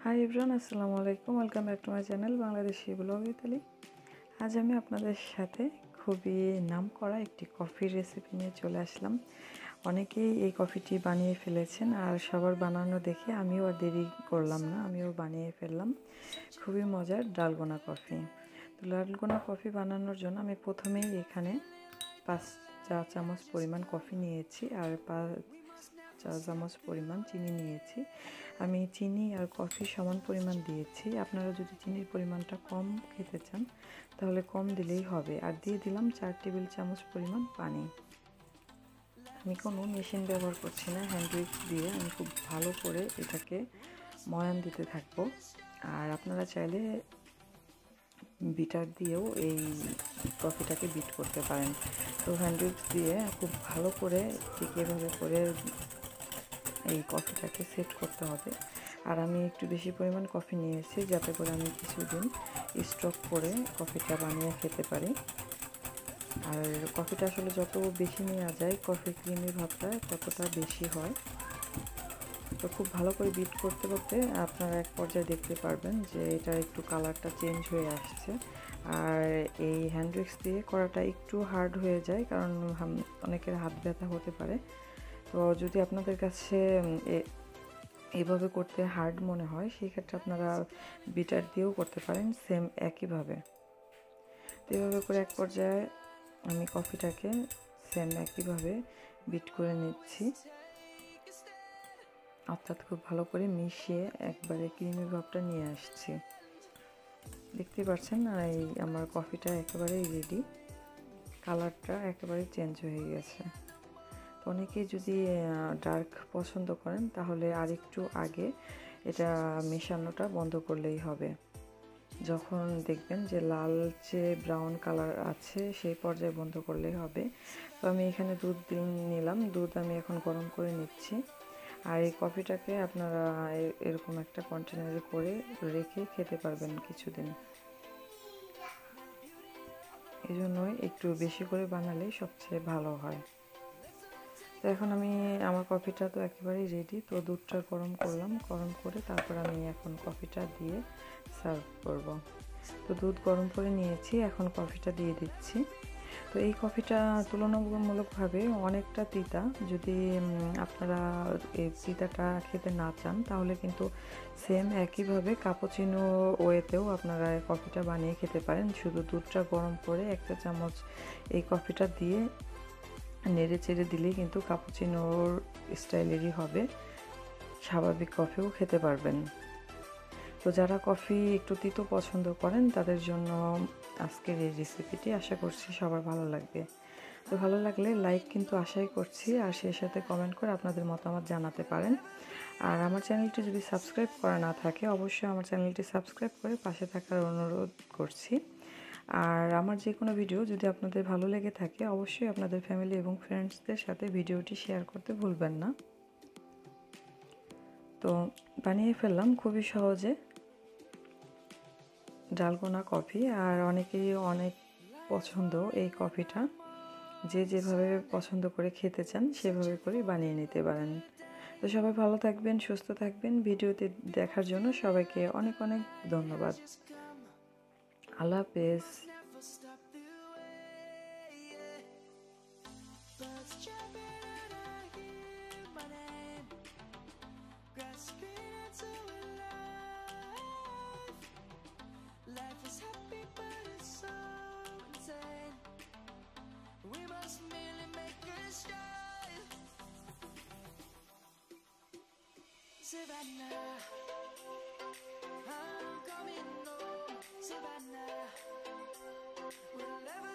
Hi everyone, আসসালামু আলাইকুম। Welcome back to my channel Bangladeshi blog Italy. আজ আমি আপনাদের সাথে খুবই নামকরা একটি কফির রেসিপি নিয়ে চলে আসলাম। অনেকেই এই কফিটি বানিয়ে ফেলেছেন, আর সবার বানানো দেখে আমিও আর দেরি করলাম না, আমিও বানিয়ে ফেললাম। খুবই মজার ডালগোনা কফি। তো ডালগোনা কফি বানানোর জন্য আমি প্রথমেই এখানে 5 চা চামচ পরিমাণ কফি নিয়েছি আর 5 চা চামচ পরিমাণ চিনি নিয়েছি। আমি চিনি আর কফি সমান পরিমাণ দিয়েছি। আপনারা যদি চিনির পরিমাণটা কম খেতে চান তাহলে কম দিলেই হবে। আর দিয়ে দিলাম 4 টেবিল চামচ পরিমাণ পানি। আমি কোনো মেশিন ব্যবহার করছি না, হ্যান্ড উইক্স দিয়ে আমি খুব ভালো করে এটাকে ময়ান দিতে থাকবো। আর আপনারা চাইলে বিটার দিয়েও এই কফিটাকে বিট করতে পারেন। তো হ্যান্ড উইক্স দিয়ে খুব ভালো করে ঠিক এভাবে করে এই কফিটাকে সেট করতে হবে। আর আমি একটু বেশি পরিমাণ কফি নিয়েছি যাতে করে আমি কিছুদিন স্টক করে কফিটা বানিয়ে খেতে পারি। আর কফিটা আসলে যত বেশি নেওয়া যায় কফি ক্রিমের ভাবটা ততটা বেশি হয়। তো খুব ভালো করে বিট করতে করতে আপনারা এক পর্যায়ে দেখতে পারবেন যে এটার একটু কালারটা চেঞ্জ হয়ে আসছে। আর এই হ্যান্ড উইক্স দিয়ে করাটা একটু হার্ড হয়ে যায়, কারণ অনেকের হাত ব্যথা হতে পারে। তো যদি আপনাদের কাছে এভাবে করতে হার্ড মনে হয় সেক্ষেত্রে আপনারা বিটার দিয়েও করতে পারেন, সেম একইভাবে। তো এভাবে করে এক পর্যায়ে আমি কফিটাকে সেম একইভাবে বিট করে নিচ্ছি, অর্থাৎ খুব ভালো করে মিশিয়ে একবারে ক্রিমের ভাবটা নিয়ে আসছি। দেখতে পাচ্ছেন এই আমার কফিটা একেবারেই রেডি, কালারটা একেবারে চেঞ্জ হয়ে গেছে। তো অনেকেই যদি ডার্ক পছন্দ করেন তাহলে আরেকটু আগে এটা মেশানোটা বন্ধ করলেই হবে। যখন দেখবেন যে লালচে ব্রাউন কালার আছে সেই পর্যায়ে বন্ধ করলেই হবে। তো আমি এখানে দুধ নিলাম, দুধ আমি এখন গরম করে নিচ্ছি। আর এই কফিটাকে আপনারা এরকম একটা কন্টেনারে করে রেখে খেতে পারবেন কিছুদিন। এই জন্যই একটু বেশি করে বানালে সবচেয়ে ভালো হয়। তো এখন আমার কফিটা তো একেবারেই রেডি। তো দুধটা গরম করলাম, গরম করে তারপর আমি এখন কফিটা দিয়ে সার্ভ করব। তো দুধ গরম করে নিয়েছি, এখন কফিটা দিয়ে দিচ্ছি। তো এই কফিটা তুলনামূলকভাবে অনেকটা তিতা। যদি আপনারা এই তিতাটা খেতে না চান তাহলে কিন্তু সেম একইভাবে কাপুচিনো ওয়েতেও আপনারা এই কফিটা বানিয়ে খেতে পারেন। শুধু দুধটা গরম করে 1 চা চামচ এই কফিটা দিয়ে নেড়ে চেড়ে দিলেই কিন্তু কাপুচিনোর স্টাইলেরই হবে, স্বাভাবিক কফিও খেতে পারবেন। তো যারা কফি একটু তিতো পছন্দ করেন তাদের জন্য আজকের এই রেসিপিটি আশা করছি সবার ভালো লাগবে। তো ভালো লাগলে লাইক কিন্তু আশাই করছি, আর সেই সাথে কমেন্ট করে আপনাদের মতামত জানাতে পারেন। আর আমার চ্যানেলটি যদি সাবস্ক্রাইব করা না থাকে অবশ্যই আমার চ্যানেলটি সাবস্ক্রাইব করে পাশে থাকার অনুরোধ করছি। আর আমার যে কোনো ভিডিও যদি আপনাদের ভালো লেগে থাকে অবশ্যই আপনাদের ফ্যামিলি এবং ফ্রেন্ডসদের সাথে ভিডিওটি শেয়ার করতে ভুলবেন না। তো বানিয়ে ফেললাম খুবই সহজে ডালগোনা কফি, আর অনেকেই অনেক পছন্দ এই কফিটা। যে যেভাবে পছন্দ করে খেতে চান সেভাবে করে বানিয়ে নিতে পারেন। তো সবাই ভালো থাকবেন, সুস্থ থাকবেন। ভিডিওতে দেখার জন্য সবাইকে অনেক অনেক ধন্যবাদ। আল্লাহ হাফেজ। Life is happy but it's so insane. We must merely make a start. Savannah, I'm coming home. Savannah, we'll never